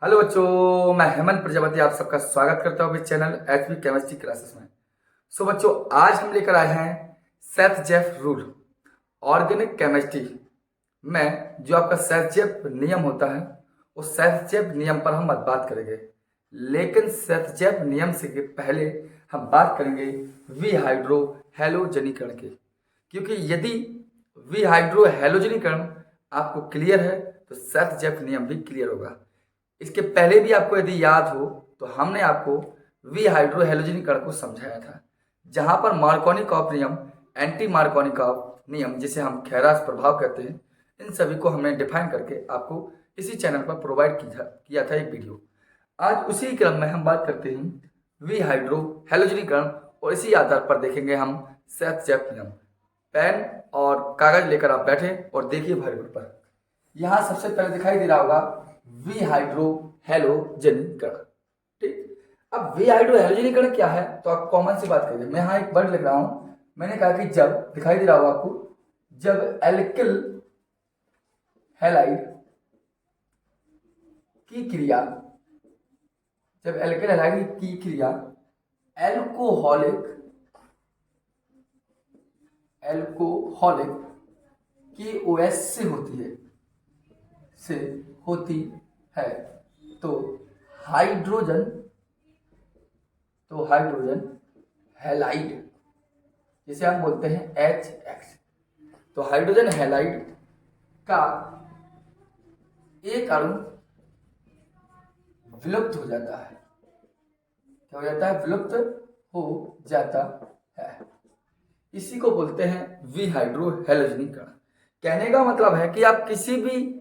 Hello बच्चों, मैं हेमंत प्रजापति आप सबका स्वागत करता हूँ अपने चैनल एचपी केमिस्ट्री क्लासेस में। बच्चों, आज हम लेकर आए हैं Seth Jeff rule organic chemistry में। जो आपका सेथ जेफ नियम होता है, उस सेथ जेफ नियम पर हम आज बात करेंगे। लेकिन सेथ जेफ नियम से के पहले हम बात करेंगे विहाइड्रो हैलोजनीकरण की, क्योंकि यदि विहाइड्रो हैलोजनीकरण आपको क्लियर है तो सेथ जेफ नियम भी क्लियर होगा। इसके पहले भी आपको यदि याद हो तो हमने आपको विहाइड्रो हैलोजनीकरण को समझाया था, जहां पर मार्कोनिकॉफ नियम, एंटी मार्कोनिकॉफ नियम, जिसे हम खैरास प्रभाव कहते हैं, इन सभी को हमने डिफाइन करके आपको इसी चैनल पर प्रोवाइड किया था एक वीडियो। आज उसी क्रम में हम बात करते हैं विहाइड्रो हैलोजनीकरण, और इसी आधार पर देखेंगे हम सेथ जेफ नियम। पेन और कागज लेकर आप बैठे और देखिए भाई बोर्ड पर। यहाँ सबसे पहले दिखाई दे रहा होगा विहाइड्रो हैलोजनीकरण। ठीक, अब विहाइड्रो हैलोजनीकरण क्या है तो आप कॉमन सी बात करिए। मैं यहाँ एक वर्ड लिख रहा हूं, मैंने कहा कि जब, दिखाई दे रहा होगा आपको, जब एल्किल हैलाइड की क्रिया, जब एल्किल हैलाइड की क्रिया एल्कोहलिक एल्कोहलिक की ओएस से होती है तो हाइड्रोजन हैलाइड, जिसे हम बोलते हैं HX, तो हाइड्रोजन हैलाइड का एक अणु विलुप्त हो जाता है। क्या हो जाता है? विलुप्त हो जाता है। इसी को बोलते हैं विहाइड्रो हैलोजनीकरण। कहने का मतलब है कि आप किसी भी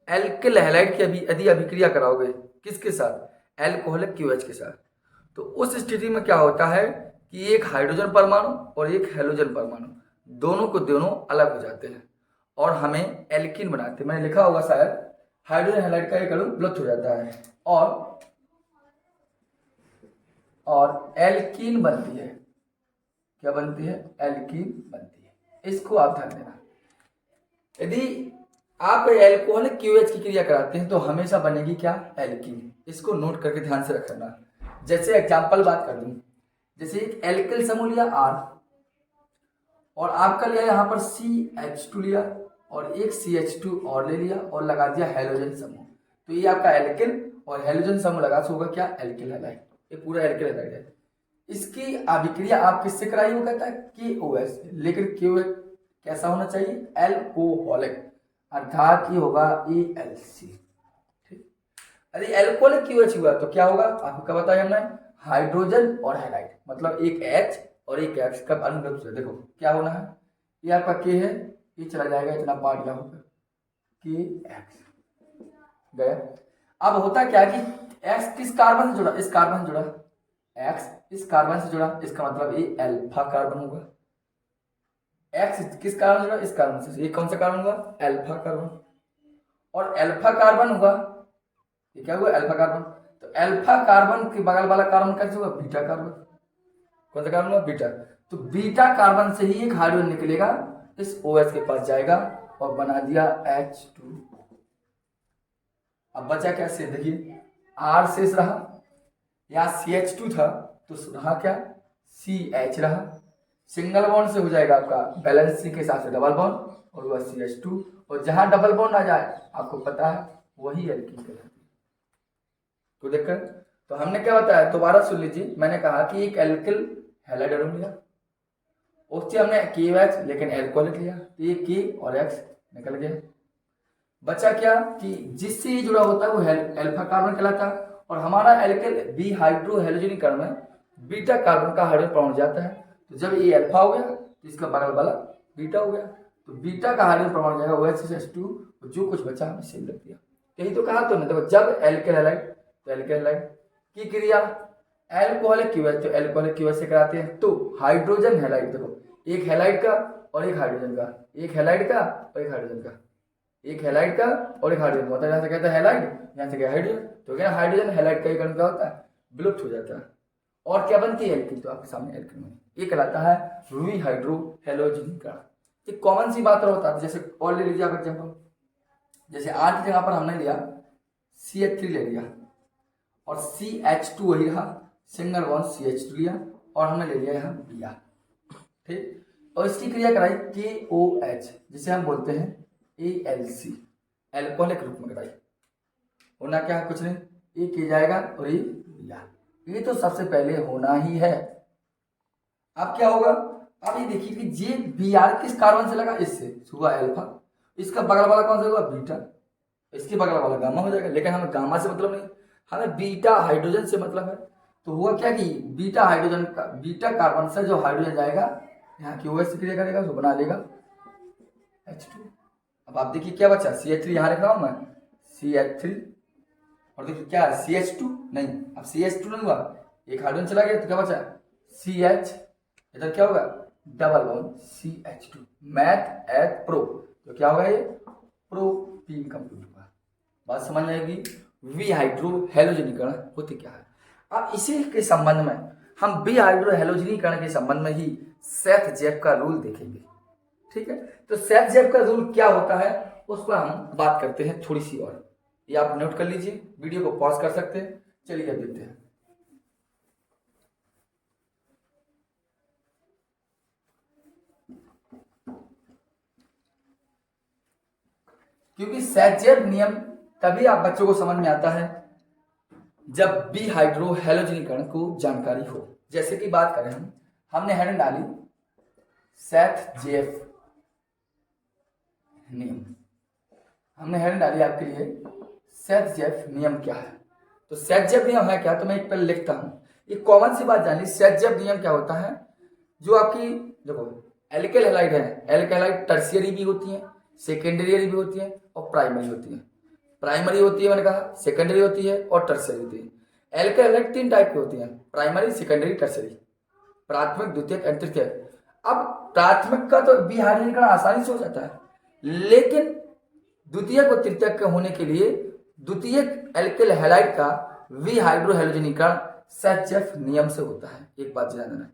एल्किल हैलाइड की यदि अभिक्रिया कराओगे, किसके साथ? एल्कोहलिक QH के साथ, तो उस स्थिति में क्या होता है कि एक हाइड्रोजन परमाणु और एक हैलोजन परमाणु दोनों को दोनों अलग हो जाते हैं और हमें एल्कीन बनाते हैं। मैंने लिखा होगा शायद, हाइड्रोजन हैलाइड का एक अणु विलुप्त हो जाता है और एल्कीन बनती है। क्या बनती है? एल्कीन बनती है। इसको आप ध्यान देना। यदि आप एल्कोहलिक QH की क्रिया कराते हैं तो हमेशा बनेगी क्या? एल्कीन। इसको नोट करके ध्यान से रखना। जैसे एग्जांपल बात कर दूं, जैसे एक एल्किल समूह लिया R और आपका लिया यहाँ पर CH2 लिया और एक CH2 और ले लिया और लगा दिया हैलोजन समूह, तो ये आपका एल्किल और हैलोजन समूह लगा से होगा क्या? Alkyl halide. ये पूरा एल्किल हैलाइड है। इसकी अभिक्रिया आप किससे कराई हो? कहता है KOH, लेकिन KOH कैसा होना चाहिए? एल्कोहलिक, अर्थात ये होगा ALC। ठीक, यदि एल्कोहलिक QH हुआ तो क्या होगा? आपको क्या बताया हमने? हाइड्रोजन और हैलाइड, मतलब एक H और एक X का अनुगत से देखो क्या होना है। ये आपका K है, ये चला जाएगा, इतना पार्ट यहाँ होगा KX गया। अब होता क्या कि X किस कार्बन से जुड़ा? इस कार्बन से जुड़ा। X इस कार्बन से जुड़ा, इसका मतलब ये अल्फा कार्बन होगा। X किस कार्बन से जुड़ा? इस कार्बन से। ये कौन सा कार्बन हुआ? Alpha carbon. और अल्फा कार्बन हुआ, ये क्या हुआ? Alpha carbon. तो अल्फा कार्बन के बगल वाला कार्बन कैसे हुआ? Beta carbon. कौन सा कार्बन हुआ? बीटा। तो बीटा कार्बन से ही एक हाइड्रोजन निकलेगा, इस OH के पास जाएगा और बना दिया H2। अब बचा क्या? से देखिए, R शेष रहा, यहाँ CH2 था तो रहा क्या? CH रहा। सिंगल बॉन्ड से हो जाएगा आपका बैलेंस के हिसाब से डबल बॉन्ड और वह CH2, और जहां डबल बॉन्ड आ जाए आपको पता है वही एल्कीन कहलाती है। तो देखकर तो हमने क्या बताया, दोबारा सुन लीजिए। मैंने कहा कि एक एल्किल हैलाइड अणु लिया, उससे हमने KOH लेकिन एल्कोहलिक लिया, तो ये K और X निकल गया। बचा क्या कि जिससे ये जुड़ा होता है वो अल्फा कार्बन कहलाता है, और हमारा एल्किल विहाइड्रो हैलोजनीकरण में बीटा कार्बन का हाइड्रोजन परमाणु जाता है। तो जब ये अल्फा हो गया तो इसका बगल वाला बीटा हो गया, तो बीटा का हाइड्रोजन परमाणु जाएगा OH, जो कुछ बचा हमने सेम रख दिया। यही तो कहा तुमने। देखो, जब एल्किल हैलाइड तो एल्किल हैलाइड की क्रिया एल्कोहलिक QH तो एल्कोहलिक QH से कराते हैं, तो हाइड्रोजन हैलाइड, देखो एक हैलाइड का और एक हाइड्रोजन का, एक हैलाइड का और एक हाइड्रोजन का, एक हैलाइड का और एक हाइड्रोजन, मतलब यहाँ से कहता है हैलाइड, यहाँ से क्या? हाइड्रोजन। तो क्या हाइड्रोजन हैलाइड का एक अणु क्या होता है? विलुप्त हो जाता है और क्या बनती है? एल्कीन। तो आपके सामने एल्कीन बनी। ये कहलाता है विहाइड्रो हैलोजनीकरण। एक कॉमन सी बात होता है। जैसे और ले लीजिए आप एग्जांपल, जैसे R की जगह पर हमने लिया CH3 ले लिया और CH2 वही रहा, सिंगल बॉन्ड CH2 लिया और हमने ले लिया यहाँ Br, ठीक। और इसकी क्रिया कराई KOH, जिसे हम बोलते हैं ALC, एल्कोहलिक रूप में कराई। होना क्या है, कुछ नहीं, ये किया जाएगा और ये Br, ये तो सबसे पहले होना ही है। अब क्या होगा, अब ये देखिए कि ये Br किस कार्बन से लगा, इससे हुआ अल्फा, इसका बगल वाला कौन सा हुआ बीटा, इसके बगल वाला गामा हो जाएगा। लेकिन हमें गामा से मतलब नहीं, हमें बीटा हाइड्रोजन से मतलब है। तो हुआ क्या कि बीटा हाइड्रोजन का, बीटा कार्बन से जो हाइड्रोजन जाएगा यहाँ की OH से क्रिया करेगा, तो बना लेगा H2। अब आप देखिए क्या बचा, CH3 यहाँ लिख रहा हूँ मैं, CH3, और देखिए क्या है CH2 नहीं, अब CH2 नहीं हुआ, एक हाइड्रोजन चला गया तो क्या बचा CH, इधर क्या होगा डबल बॉन्ड CH2, मैथ एथ प्रो, तो क्या होगा ये प्रोपीन कंप्लीट होगा। बात समझ में आएगी। वी हाइड्रो हेलोजनीकरण होती क्या है। अब इसी के संबंध में हम वी हाइड्रो हेलोजनीकरण के संबंध में ही सेथ जेफ का रूल देखेंगे, ठीक है। तो सेथ जेफ का रूल क्या होता है उस पर हम बात करते हैं थोड़ी सी और, ये आप नोट कर लीजिए, वीडियो को पॉज कर सकते हैं। चलिए अब देखते हैं। क्योंकि सेथ-जेफ नियम तभी आप बच्चों को समझ में आता है जब बी हाइड्रो हेलोजनीकरण को जानकारी हो। जैसे कि बात करें हमने हेडिंग डाली सेथ-जेफ नियम, हमने हेडिंग डाली आपके लिए सेथ-जेफ नियम क्या है। तो सेथ-जेफ नियम है क्या, तो मैं एक पहले लिखता हूं, एक कॉमन सी बात जानी। सेथ-जेफ नियम क्या होता है, जो आपकी देखो एल्केल हैलाइड है, एल्केल हैलाइड टर्शियरी भी होती है, सेकेंडरी भी होती है और प्राइमरी होती है। प्राइमरी होती है मैंने कहा, सेकेंडरी होती है और टर्शियरी होती है। एल्केल हैलाइड 3 टाइप की होती हैं, प्राइमरी, सेकेंडरी, टर्शियरी, प्राथमिक, द्वितीयक, तृतीयक। अब प्राथमिक का तो बी हाइड्रोजनीकरण आसानी से हो जाता है, लेकिन द्वितीयक और तृतीयक के होने के लिए द्वितीयक एल्केल हैलाइड का वी हाइड्रो हेलोजनीकरण सेथ-जेफ नियम से होता है। एक बात ध्यान देना,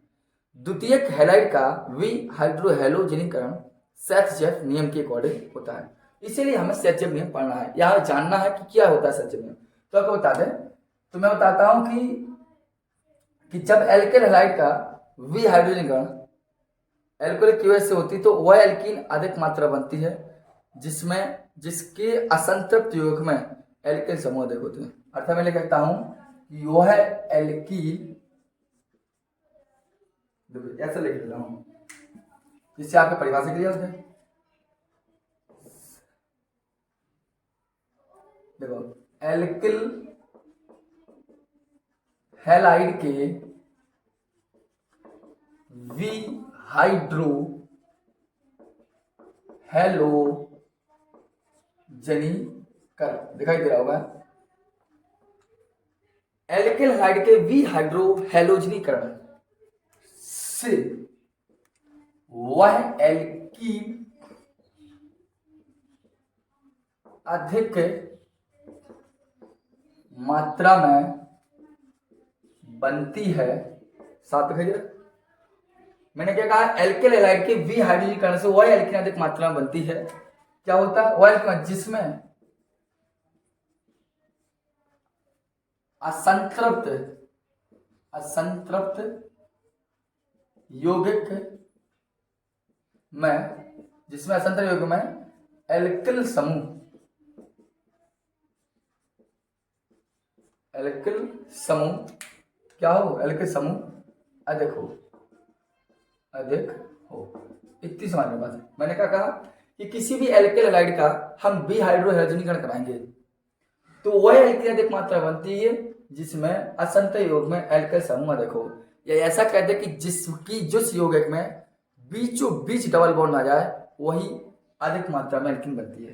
द्वितीयक हैलाइड का वी हाइड्रो हेलोजनीकरण सेथ-जेफ नियम के अकॉर्डिंग होता है। इसीलिए हमें सेथ-जेफ नियम पढ़ना है, यहाँ जानना है कि क्या होता है सेथ-जेफ नियम। तो आपको बता दें, तो मैं बताता हूं कि जब एल्केल हैलाइड का वी हाइड्रोजनीकरण एल्कोहलिक की वजह से होती तो वह एल्कीन अधिक मात्रा बनती है, जिसके असंतृप्त यौगिक में एल्केल समूह अधिक होते हैं। अर्थात मैं कहता हूं कि वह एल्कीन, ऐसा लिख देता हूं जिससे आपके परिभाषा क्लियर हो जाए। देखो एल्किल हैलाइड के वी हाइड्रो हेलोजनीकरण, दिखाई दे रहा होगा, एल्किल हैलाइड के वी हाइड्रो हेलोजनीकरण से वह एल्कीन अधिक मात्रा में बनती है। साथ में मैंने क्या कहा, एल्केल हैलाइड के वी हाइड्रोजनीकरण से वह एल्कीन अधिक मात्रा में बनती है। क्या होता है वह एल्कीन जिसमें असंतृप्त यौगिक में, जिसमें असंतृप्त यौगिक में एल्किल समूह क्या हो, एल्किल समूह अधिक हो। इतनी समझ में बात। मैंने क्या कहा कि किसी भी एल्केल हैलाइड का हम बी हाइड्रो हेलोजनीकरण कराएंगे तो वह एल्कीन अधिक मात्रा बनती है जिसमें असंतृप्त यौगिक में एल्केल समूह अधिक हो। या ऐसा कहते हैं कि जिस यौगिक में बीचों बीच डबल बॉन्ड आ जाए वही अधिक मात्रा में एल्कीन बनती है।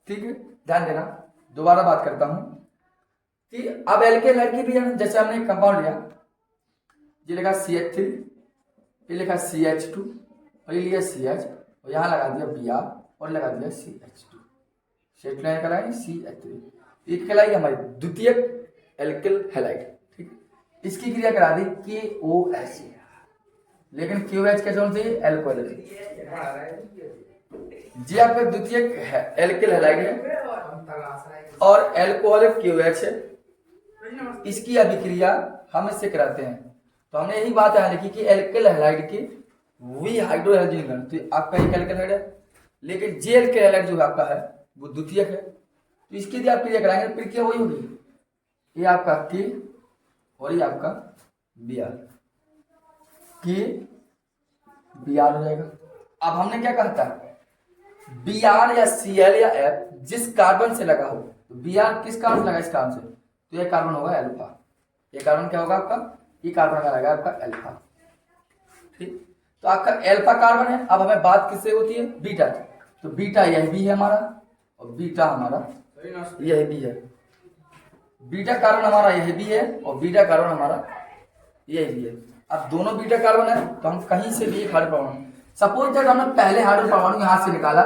ठीक है, ध्यान देना। दोबारा बात करता हूं कि अब एल्केल हैलाइड की भी, जैसे हमने एक कंपाउंड लिया, ये लिखा CH3, ये लिखा CH2 और ये लिया CH और यहां लगा दिया Br और लगा दिया CH2, सेट लाइन कराई CH3, ये कहलाई हमारी द्वितीयक एल्केल हैलाइड। ठीक, इसकी क्रिया करा दी KOH, लेकिन KOH कैसे होना चाहिए, एल्कोहलिक। जी आपका द्वितीयक है एल्किल हैलाइड है और एल्कोहलिक क्यूएच है। इसकी अभिक्रिया हम इससे कराते हैं। तो हमने यही बात यहाँ लिखी कि एल्किल हैलाइड की वी हाइड्रोहेलोजन कण, तो आपका एक एल्किल हैलाइड है, लेकिन जे एल्किल हैलाइड जो आपका है वो द्वितीयक है। तो इसकी यदि आप क्रिया कराएंगे फिर क्या वही होगी, ये आपका के और ये आपका बी आर, के बी आर हो जाएगा। अब हमने क्या कहा था, बी आर या सी एल या एफ जिस कार्बन से लगा हो, तो बी आर किस कार्बन से लगा, इस कार्बन से, तो ये कार्बन होगा अल्फा। ये कार्बन क्या होगा आपका, ये कार्बन का लगा आपका अल्फा। ठीक, तो आपका अल्फा कार्बन है। अब हमें बात किससे होती है, बीटा। तो बीटा यह भी है हमारा और बीटा हमारा यह भी है। बीटा कार्बन हमारा यह भी है और बीटा कार्बन हमारा यह भी है। अब दोनों बीटा कार्बन है तो हम कहीं से भी एक हाइड्रोजन परमाणु, सपोज दैट हमने पहले हाइड्रोजन परमाणु यहां से निकाला,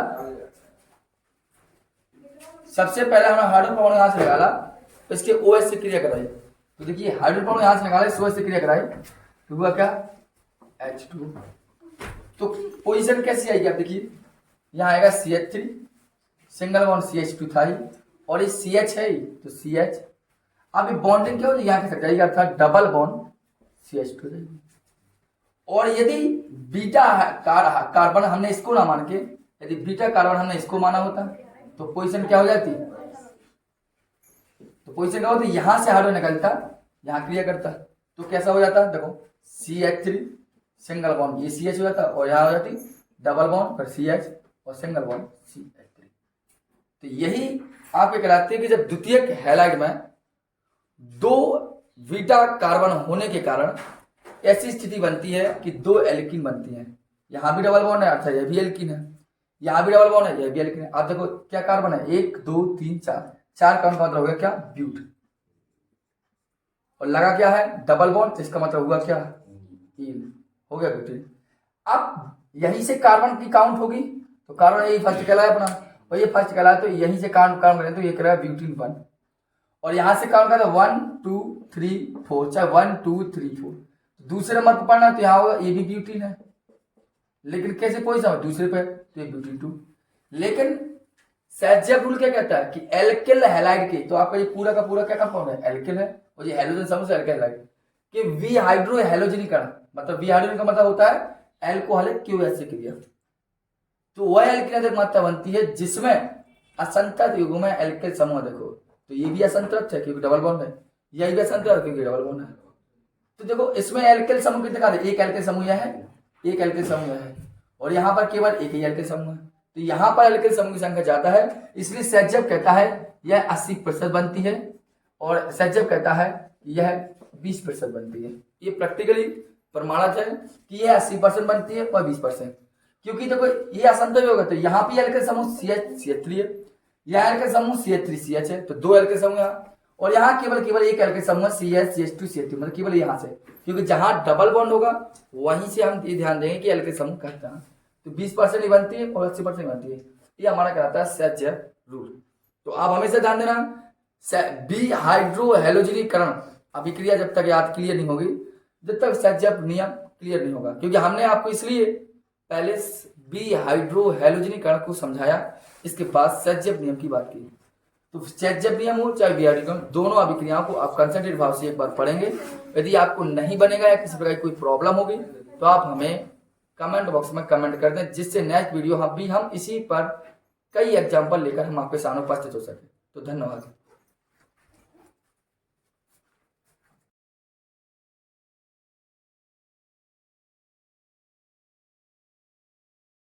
सबसे पहले हमने हाइड्रोजन परमाणु यहां से निकाला तो इसके OH से क्रिया कराई। तो देखिए हाइड्रोजन परमाणु यहां से निकाले, OH से क्रिया कराई तो हुआ क्या, H2। तो पोजीशन कैसी आएगी आप देखिए, यहाँ आएगा CH3 सिंगल बॉन्ड CH2 था ही, और ये CH है तो CH। अब ये बॉन्डिंग क्या होगी, यहाँ कह सकते हैं था डबल बॉन्ड CH2 जाएगी। और यदि बीटा कार्बन हमने इसको ना मान के, यदि बीटा कार्बन हमने इसको माना होता तो पोजीशन क्या हो जाती, तो पोजीशन क्या होती, यहां से हाइड्रोजन निकलता, यहां क्रिया करता तो कैसा हो जाता, देखो CH3 सिंगल बॉन्ड ये CH हो जाता और यहां हो जाती डबल बॉन्ड फिर CH और सिंगल बॉन्ड CH3। तो यही आप ये कहलाते हैं कि जब द्वितीयक हैलाइड में दो बीटा कार्बन होने के कारण ऐसी स्थिति बनती है कि दो एल्कीन बनती हैं। यहां भी डबल बॉन्ड है, अच्छा ये भी एल्कीन है, यहां भी डबल बॉन्ड है, ये भी एल्कीन है। आप देखो क्या कार्बन है, 1 2 3 4, 4 कार्बन का मतलब हो गया क्या, ब्यूट, और लगा क्या है डबल बॉन्ड, इसका मतलब हुआ क्या, ईन, हो गया ब्यूटीन। अब यहीं से कार्बन की काउंट होगी तो कार्बन यही फर्स्ट कहलाया अपना, और ये फर्स्ट कहलाया तो यहीं से काउंट करें तो ये करेगा ब्यूटीन 1, और यहां से काउंट करें तो 1 2 3 4, चाहे 1 2 3 4, दूसरे नंबर पर पढ़ना तो यहाँ होगा ये भी ब्यूटीन है, लेकिन कैसे पोजीशन है दूसरे पे, तो ये ब्यूटीन 2। लेकिन सेज़ियफ रूल क्या कहता है कि एल्किल हैलाइड के, तो आपका ये पूरा का पूरा क्या कंपाउंड है, एल्किल है, और ये हैलोजन समूह से एल्किल हैलाइड कि वी हाइड्रो हैलोजनीकरण, मतलब वी हाइड्रोजन का मतलब होता है एल्कोहलिक क्यूएच से क्रिया। तो वह एल्किल मात्रा बनती है जिसमें असंतृप्त युग्म में एल्किल समूह, देखो तो ये भी असंतृप्त है क्योंकि डबल बॉन्ड है, यह भी असंतृप्त है क्योंकि डबल बॉन्ड है। तो देखो इसमें एल्किल समूह कितने का है, एक एल्किल समूह यह है, एक एल्किल समूह है, और यहाँ पर केवल एक ही एल्किल समूह है। तो यहाँ पर एल्किल समूह की संख्या ज्यादा है, इसलिए सेज़ियफ कहता है यह 80% बनती है और सेज़ियफ कहता है यह 20% बनती है। ये प्रैक्टिकली प्रमाणित है कि यह 80% बनती है और 20%, क्योंकि देखो ये असंतुलित होगा तो यहाँ भी एल्किल समूह CH3 है, यहाँ एल्किल समूह CH3CH है, तो दो एल्किल समूह यहाँ, और यहाँ केवल एक एल्किल समूह CH2CH3, मतलब केवल यहाँ से, क्योंकि जहां डबल बॉन्ड होगा वहीं से हम ये ध्यान देंगे कि एल्किल समूह कहता है। तो 20% ही बनती है और 80% ही बनती है, ये हमारा कहलाता है सेज़ियफ रूल। तो आप हमेशा ध्यान देना, बी हाइड्रो हैलोजनीकरण अभिक्रिया जब तक याद क्लियर नहीं होगी, जब तक सेज़ियफ नियम क्लियर नहीं होगा, क्योंकि हमने आपको इसलिए पहले बी हाइड्रो हैलोजनीकरण को समझाया, इसके बाद सेज़ियफ नियम की बात की। तो सेज़ियफ नियम हो चाहे बी हाइड्रो, दोनों अभिक्रियाओं को आप कंसंट्रेट भाव से एक बार पढ़ेंगे। यदि आपको नहीं बनेगा या किसी प्रकार की कोई प्रॉब्लम होगी तो आप हमें कमेंट बॉक्स में कमेंट कर दें, जिससे नेक्स्ट वीडियो हम इसी पर कई एग्जाम्पल लेकर हम आपके सामने उपस्थित हो सके। तो धन्यवाद।